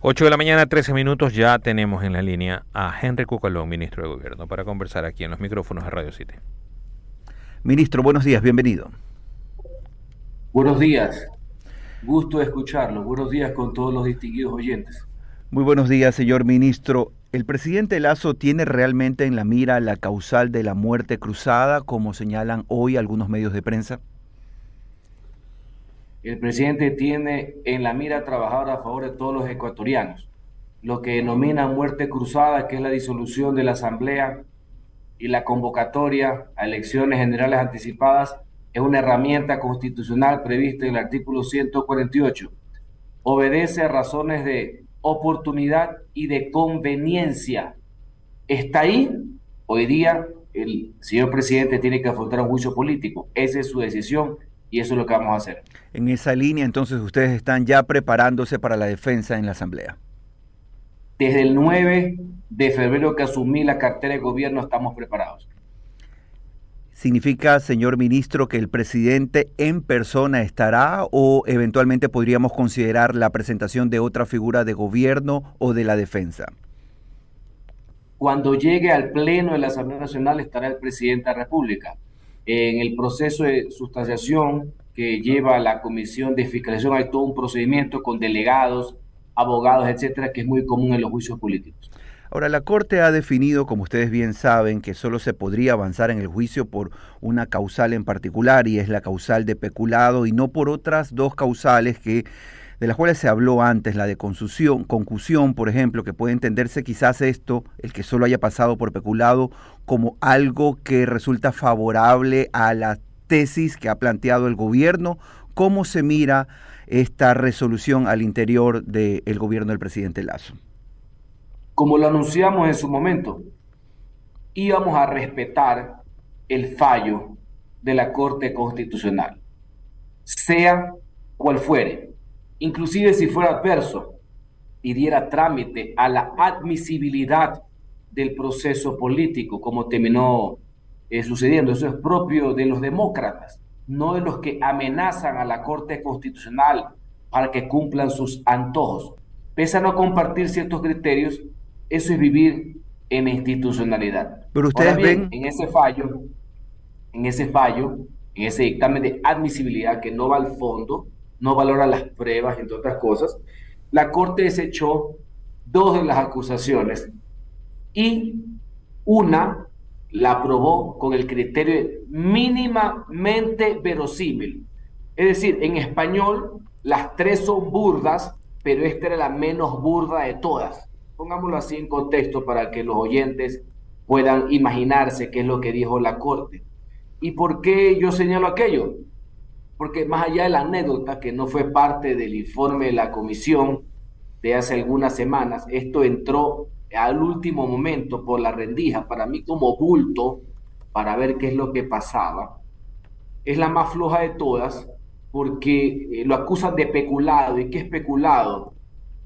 8 de la mañana, 13 minutos, ya tenemos en la línea a Henry Cucalón, ministro de Gobierno, para conversar aquí en los micrófonos de Radio City. Ministro, buenos días, bienvenido. Buenos días, gusto de escucharlo. Buenos días con todos los distinguidos oyentes. Muy buenos días, señor ministro. ¿El presidente Lasso tiene realmente en la mira la causal de la muerte cruzada, como señalan hoy algunos medios de prensa? El presidente tiene en la mira trabajar a favor de todos los ecuatorianos. Lo que denomina muerte cruzada, que es la disolución de la Asamblea y la convocatoria a elecciones generales anticipadas, es una herramienta constitucional prevista en el artículo 148. Obedece a razones de oportunidad y de conveniencia. Está ahí. Hoy día el señor presidente tiene que afrontar un juicio político. Esa es su decisión y eso es lo que vamos a hacer. En esa línea, entonces, ustedes están ya preparándose para la defensa en la Asamblea. Desde el 9 de febrero que asumí la cartera de gobierno estamos preparados. ¿Significa, señor ministro, que el presidente en persona estará o eventualmente podríamos considerar la presentación de otra figura de gobierno o de la defensa? Cuando llegue al pleno de la Asamblea Nacional estará el presidente de la República. En el proceso de sustanciación que lleva la Comisión de Fiscalización hay todo un procedimiento con delegados, abogados, etcétera, que es muy común en los juicios políticos. Ahora, la Corte ha definido, como ustedes bien saben, que solo se podría avanzar en el juicio por una causal en particular, y es la causal de peculado, y no por otras dos causales de las cuales se habló antes, la de concusión, por ejemplo, que puede entenderse quizás esto, el que solo haya pasado por peculado, como algo que resulta favorable a la tesis que ha planteado el gobierno. ¿Cómo se mira esta resolución al interior del gobierno del presidente Lasso? Como lo anunciamos en su momento, íbamos a respetar el fallo de la Corte Constitucional, sea cual fuere. Inclusive si fuera adverso y diera trámite a la admisibilidad del proceso político, como terminó sucediendo. Eso es propio de los demócratas, no de los que amenazan a la Corte Constitucional para que cumplan sus antojos. Pese a no compartir ciertos criterios, eso es vivir en la institucionalidad. Pero ustedes ven en ese fallo, en ese dictamen de admisibilidad que no va al fondo, no valora las pruebas, entre otras cosas, la Corte desechó dos de las acusaciones y una la aprobó con el criterio de mínimamente verosímil. Es decir, en español, las tres son burdas, pero esta era la menos burda de todas. Pongámoslo así en contexto para que los oyentes puedan imaginarse qué es lo que dijo la Corte. ¿Y por qué yo señalo aquello? Porque más allá de la anécdota, que no fue parte del informe de la comisión de hace algunas semanas, esto entró al último momento por la rendija, para mí como bulto, para ver qué es lo que pasaba. Es la más floja de todas, porque lo acusan de peculado. ¿Y qué es peculado?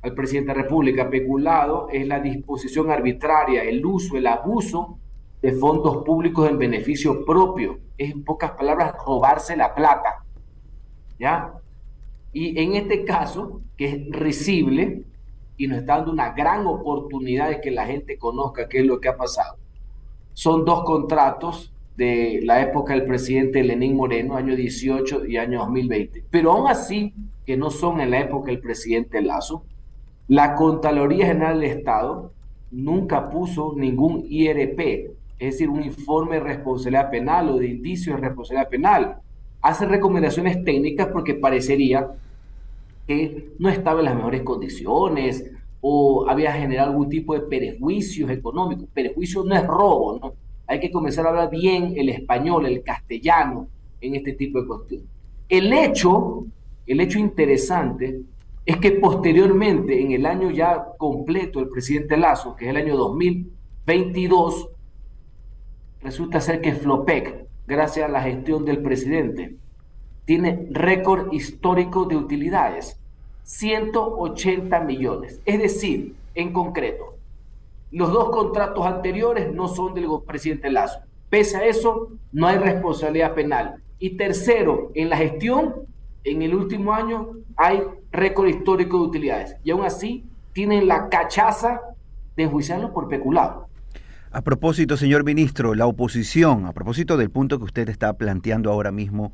Al presidente de la República, peculado es la disposición arbitraria, el uso, el abuso de fondos públicos en beneficio propio. Es, en pocas palabras, robarse la plata. ¿Ya? Y en este caso, que es risible y nos está dando una gran oportunidad de que la gente conozca qué es lo que ha pasado, son dos contratos de la época del presidente Lenín Moreno, año 18 y año 2020, pero aún así, que no son en la época del presidente Lasso, la Contraloría General del Estado nunca puso ningún IRP, es decir, un informe de responsabilidad penal o de indicio de responsabilidad penal. Hace recomendaciones técnicas porque parecería que no estaba en las mejores condiciones o había generado algún tipo de perjuicios económicos. Perjuicio no es robo, ¿no? Hay que comenzar a hablar bien el español, el castellano en este tipo de cuestiones. El hecho interesante es que posteriormente, en el año ya completo del presidente Lasso, que es el año 2022, resulta ser que Flopec, gracias a la gestión del presidente, tiene récord histórico de utilidades, 180 millones. Es decir, en concreto, los dos contratos anteriores no son del presidente Lasso. Pese a eso, no hay responsabilidad penal. Y tercero, en la gestión, en el último año, hay récord histórico de utilidades. Y aún así, tienen la cachaza de enjuiciarlo por peculado. A propósito, señor ministro, la oposición, a propósito del punto que usted está planteando ahora mismo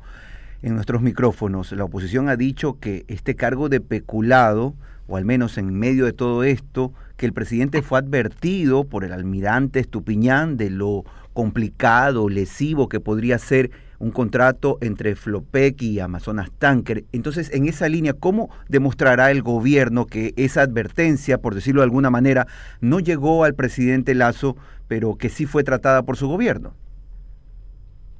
en nuestros micrófonos, la oposición ha dicho que este cargo de peculado, o al menos en medio de todo esto, que el presidente fue advertido por el almirante Estupiñán de lo complicado, lesivo que podría ser un contrato entre Flopec y Amazonas Tanker. Entonces, en esa línea, ¿cómo demostrará el gobierno que esa advertencia, por decirlo de alguna manera, no llegó al presidente Lasso, pero que sí fue tratada por su gobierno?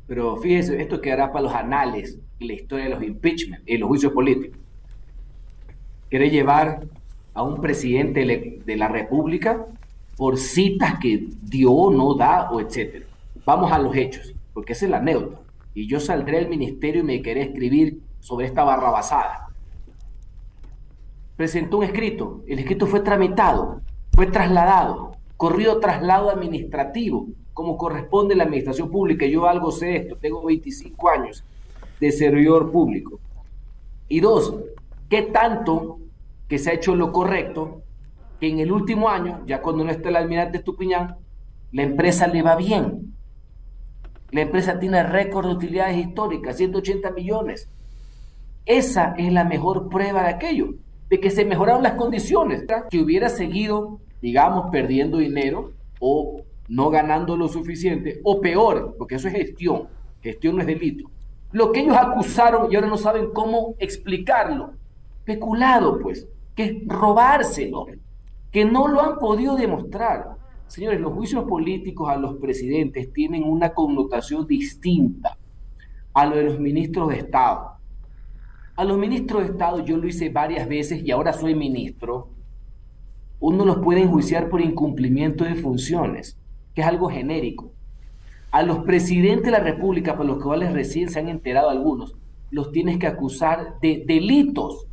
Pero fíjese, esto quedará para los anales y la historia de los impeachment y los juicios políticos. Quiere llevar a un presidente de la República por citas que dio, no da, o etcétera. Vamos a los hechos, porque esa es la anécdota. Y yo saldré del ministerio y me queré escribir sobre esta barrabasada. Presentó un escrito, el escrito fue tramitado, fue trasladado, corrió traslado administrativo, como corresponde a la administración pública. Yo algo sé esto, tengo 25 años de servidor público. Y dos, ¿qué tanto que se ha hecho lo correcto que en el último año, ya cuando no está el almirante Estupiñán, la empresa le va bien? La empresa tiene récord de utilidades históricas, 180 millones. Esa es la mejor prueba de aquello, de que se mejoraron las condiciones, ¿verdad? Que hubiera seguido, digamos, perdiendo dinero o no ganando lo suficiente, o peor, porque eso es gestión no es delito. Lo que ellos acusaron y ahora no saben cómo explicarlo, peculado pues, que es robárselo, que no lo han podido demostrar. Señores, los juicios políticos a los presidentes tienen una connotación distinta a lo de los ministros de Estado. A los ministros de Estado yo lo hice varias veces y ahora soy ministro. Uno los puede enjuiciar por incumplimiento de funciones, que es algo genérico. A los presidentes de la República, por los cuales recién se han enterado algunos, los tienes que acusar de delitos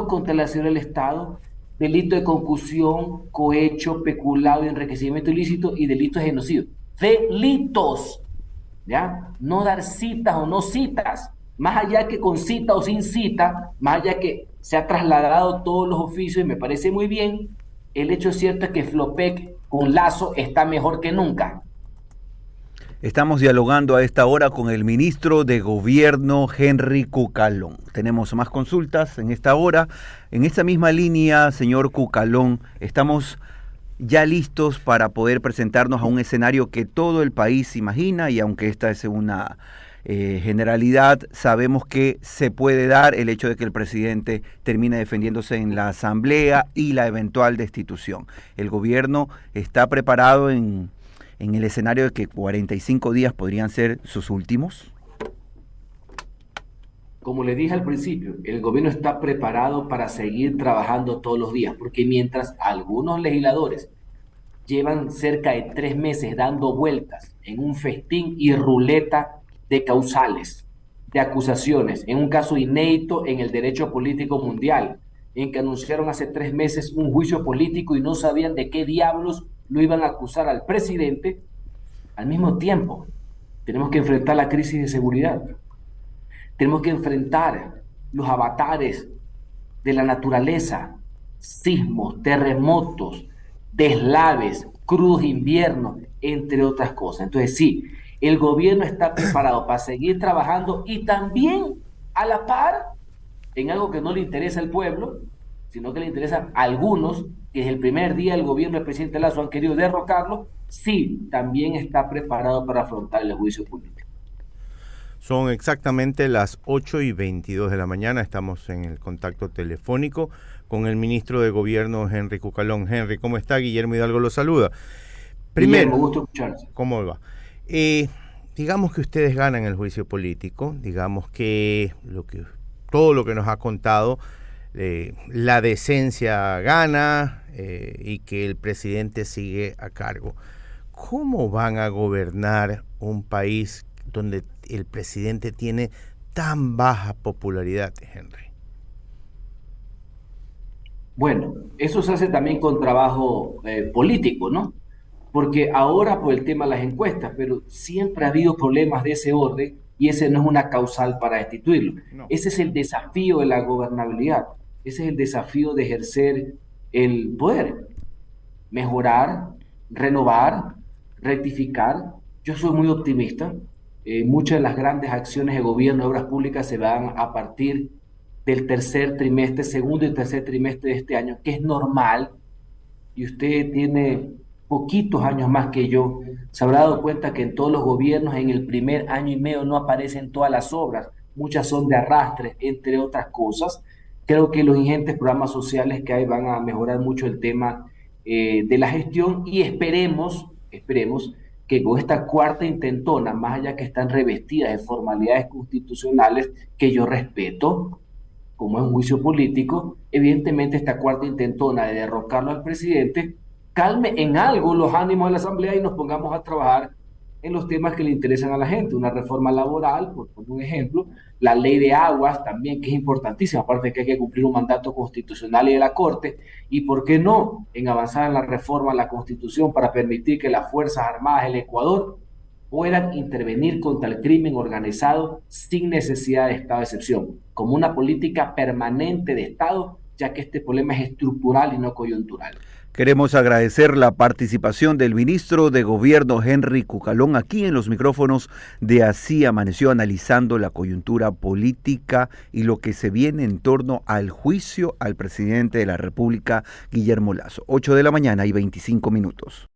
contra la seguridad del Estado, delito de concusión, cohecho, peculado, enriquecimiento ilícito y delitos de genocidio. Delitos, ¿ya? No dar citas o no citas, más allá que con cita o sin cita, más allá que se ha trasladado todos los oficios, y me parece muy bien, el hecho cierto es que Flopec con Lasso está mejor que nunca. Estamos dialogando a esta hora con el ministro de Gobierno, Henry Cucalón. Tenemos más consultas en esta hora. En esta misma línea, señor Cucalón, estamos ya listos para poder presentarnos a un escenario que todo el país imagina, y aunque esta es una generalidad, sabemos que se puede dar el hecho de que el presidente termine defendiéndose en la asamblea y la eventual destitución. El gobierno está preparado en el escenario de que 45 días podrían ser sus últimos. Como le dije al principio, el gobierno está preparado para seguir trabajando todos los días, porque mientras algunos legisladores llevan cerca de 3 meses dando vueltas en un festín y ruleta de causales, de acusaciones, en un caso inédito en el derecho político mundial, en que anunciaron hace 3 meses un juicio político y no sabían de qué diablos lo iban a acusar al presidente. Al mismo tiempo, tenemos que enfrentar la crisis de seguridad. Tenemos que enfrentar los avatares de la naturaleza, sismos, terremotos, deslaves, crudos inviernos, entre otras cosas. Entonces sí, el gobierno está preparado para seguir trabajando y también a la par en algo que no le interesa al pueblo, sino que le interesa a algunos, que desde el primer día del gobierno del presidente Lasso han querido derrocarlo. Sí, también está preparado para afrontar el juicio político. Son exactamente las 8:22 de la mañana. Estamos en el contacto telefónico con el ministro de Gobierno, Henry Cucalón. Henry, ¿cómo está? Guillermo Hidalgo lo saluda. Primero, Guillermo, gusto escucharse. ¿Cómo va? Digamos que ustedes ganan el juicio político, digamos que todo lo que nos ha contado, la decencia gana y que el presidente sigue a cargo. ¿Cómo van a gobernar un país donde el presidente tiene tan baja popularidad, Henry? Bueno, eso se hace también con trabajo político, ¿no? Porque ahora por el tema de las encuestas, pero siempre ha habido problemas de ese orden y ese no es una causal para destituirlo. No. Ese es el desafío de la gobernabilidad, ese es el desafío de ejercer el poder mejorar, renovar, rectificar. Yo soy muy optimista. Muchas de las grandes acciones de gobierno de obras públicas se van a partir del tercer trimestre, segundo y tercer trimestre de este año, que es normal, y usted tiene poquitos años más que yo, se habrá dado cuenta que en todos los gobiernos en el primer año y medio no aparecen todas las obras, muchas son de arrastre, entre otras cosas. Creo que los ingentes programas sociales que hay van a mejorar mucho el tema de la gestión, y esperemos que con esta cuarta intentona, más allá que están revestidas de formalidades constitucionales que yo respeto, como es un juicio político, evidentemente esta cuarta intentona de derrocarlo al presidente calme en algo los ánimos de la Asamblea y nos pongamos a trabajar en los temas que le interesan a la gente. Una reforma laboral, por poner un ejemplo, la ley de aguas también, que es importantísima, aparte de que hay que cumplir un mandato constitucional y de la Corte, y por qué no en avanzar en la reforma a la Constitución para permitir que las Fuerzas Armadas del Ecuador puedan intervenir contra el crimen organizado sin necesidad de estado de excepción, como una política permanente de Estado, ya que este problema es estructural y no coyuntural. Queremos agradecer la participación del ministro de Gobierno Henry Cucalón aquí en los micrófonos de Así Amaneció, analizando la coyuntura política y lo que se viene en torno al juicio al presidente de la República, Guillermo Lasso. 8 de la mañana y 25 minutos.